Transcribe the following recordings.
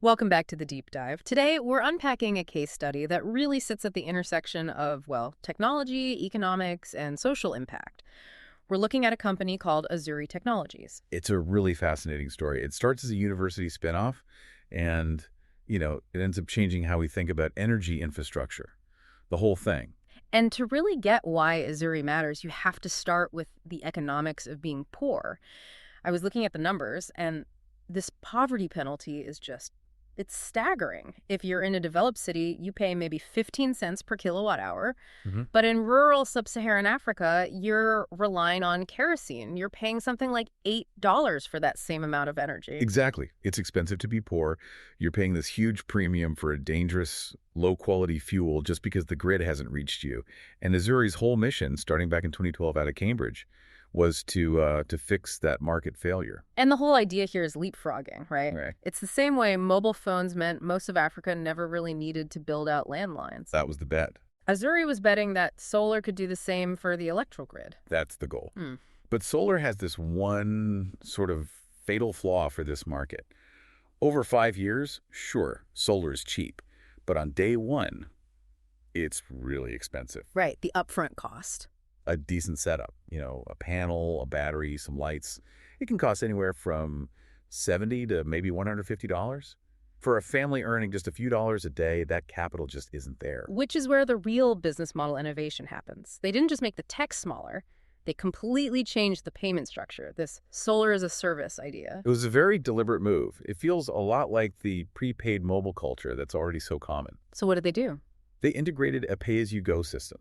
Welcome back to the Deep Dive. Today, we're unpacking a case study that really sits at the intersection of, well, technology, economics, and social impact. We're looking at a company called Azuri Technologies. It's a really fascinating story. It starts as a university spinoff, and, it ends up changing how we think about energy infrastructure, the whole thing. And to really get why Azuri matters, you have to start with the economics of being poor. I was looking at the numbers, and this poverty penalty is it's staggering. If you're in a developed city, you pay maybe 15 cents per kilowatt hour. hmm But in rural Sub-Saharan Africa, you're relying on kerosene. You're paying something like $8 for that same amount of energy. Exactly. It's expensive to be poor. You're paying this huge premium for a dangerous, low-quality fuel just because the grid hasn't reached you. And Azuri's whole mission, starting back in 2012 out of Cambridge, was to fix that market failure. And the whole idea here is leapfrogging, right? Right. It's the same way mobile phones meant most of Africa never really needed to build out landlines. That was the bet. Azuri was betting that solar could do the same for the electrical grid. That's the goal. Hmm. But solar has this one sort of fatal flaw for this market. Over 5 years, sure, solar is cheap. But on day one, it's really expensive. Right, the upfront cost. A decent setup, a panel, a battery, some lights. It can cost anywhere from $70 to maybe $150. For a family earning just a few dollars a day, that capital just isn't there. Which is where the real business model innovation happens. They didn't just make the tech smaller, they completely changed the payment structure, this solar as a service idea. It was a very deliberate move. It feels a lot like the prepaid mobile culture that's already so common. So what did they do? They integrated a pay-as-you-go system.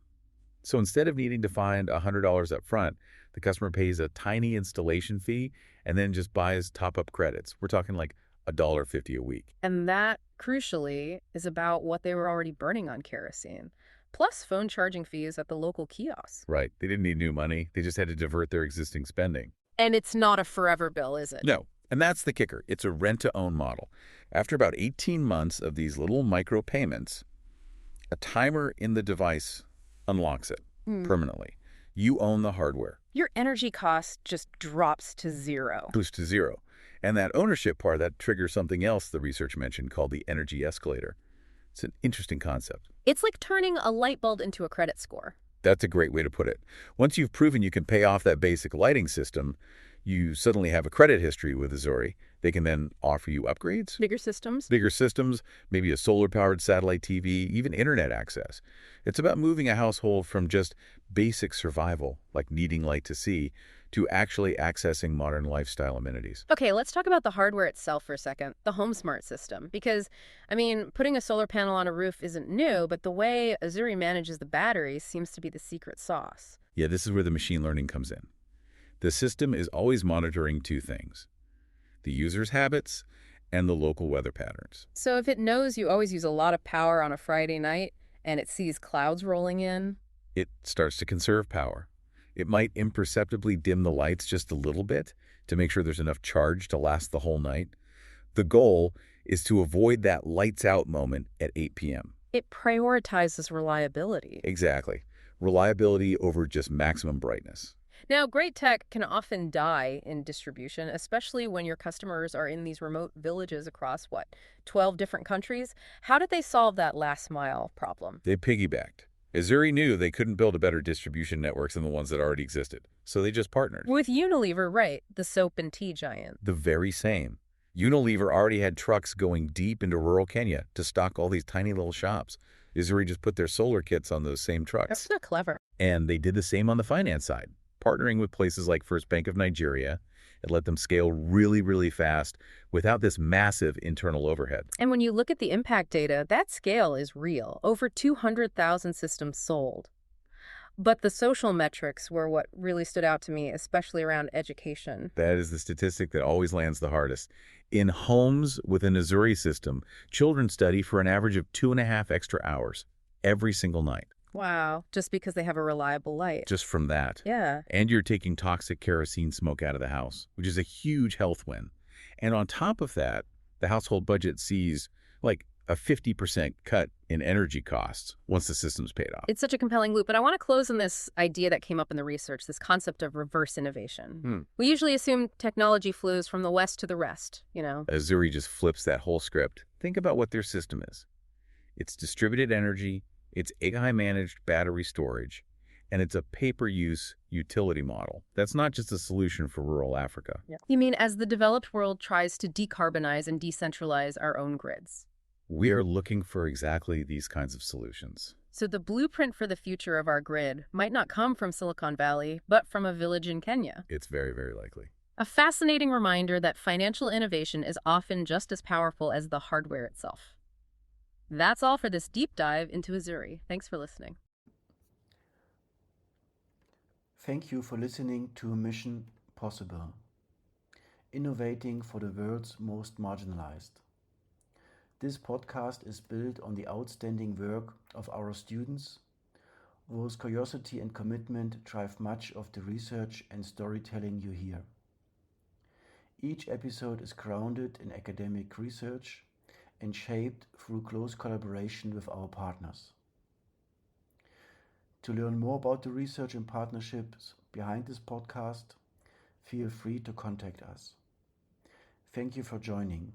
So instead of needing to find $100 up front, the customer pays a tiny installation fee and then just buys top-up credits. We're talking like $1.50 a week. And that, crucially, is about what they were already burning on kerosene, plus phone charging fees at the local kiosks. Right. They didn't need new money. They just had to divert their existing spending. And it's not a forever bill, is it? No. And that's the kicker. It's a rent-to-own model. After about 18 months of these little micro payments, a timer in the device unlocks it permanently. You own the hardware. Your energy cost just drops to zero. Boost to zero. And that ownership part, that triggers something else the research mentioned called the energy escalator. It's an interesting concept. It's like turning a light bulb into a credit score. That's a great way to put it. Once you've proven you can pay off that basic lighting system, you suddenly have a credit history with Azuri. They can then offer you upgrades. Bigger systems? Bigger systems, maybe a solar-powered satellite TV, even internet access. It's about moving a household from just basic survival, like needing light to see, to actually accessing modern lifestyle amenities. Okay, let's talk about the hardware itself for a second, the home smart system. Because, putting a solar panel on a roof isn't new, but the way Azuri manages the batteries seems to be the secret sauce. Yeah, this is where the machine learning comes in. The system is always monitoring two things: the user's habits and the local weather patterns. So if it knows you always use a lot of power on a Friday night and it sees clouds rolling in, It starts to conserve power. It might imperceptibly dim the lights just a little bit to make sure there's enough charge to last the whole night. The goal is to avoid that lights out moment at 8 p.m. it prioritizes reliability. Exactly. Reliability over just maximum brightness. Now, great tech can often die in distribution, especially when your customers are in these remote villages across, 12 different countries? How did they solve that last mile problem? They piggybacked. Azuri knew they couldn't build a better distribution network than the ones that already existed, so they just partnered. With Unilever, right, the soap and tea giant. The very same. Unilever already had trucks going deep into rural Kenya to stock all these tiny little shops. Azuri just put their solar kits on those same trucks. That's not clever. And they did the same on the finance side, partnering with places like First Bank of Nigeria. It let them scale really, really fast without this massive internal overhead. And when you look at the impact data, that scale is real. Over 200,000 systems sold. But the social metrics were what really stood out to me, especially around education. That is the statistic that always lands the hardest. In homes with an Azuri system, children study for an average of 2.5 extra hours every single night. Wow, just because they have a reliable light. Just from that. Yeah. And you're taking toxic kerosene smoke out of the house, which is a huge health win. And on top of that, the household budget sees like a 50% cut in energy costs once the system's paid off. It's such a compelling loop, but I want to close on this idea that came up in the research, this concept of reverse innovation. We usually assume technology flows from the West to the rest, Azuri just flips that whole script. Think about what their system is. It's distributed energy, it's AI-managed battery storage, and it's a pay-per-use utility model. That's not just a solution for rural Africa. Yeah. You mean as the developed world tries to decarbonize and decentralize our own grids? We are looking for exactly these kinds of solutions. So the blueprint for the future of our grid might not come from Silicon Valley, but from a village in Kenya. It's very, very likely. A fascinating reminder that financial innovation is often just as powerful as the hardware itself. That's all for this deep dive into Azuri. Thanks for listening. Thank you for listening to Mission Possible, innovating for the world's most marginalized. This podcast is built on the outstanding work of our students, whose curiosity and commitment drive much of the research and storytelling you hear. Each episode is grounded in academic research and shaped through close collaboration with our partners. To learn more about the research and partnerships behind this podcast, feel free to contact us. Thank you for joining.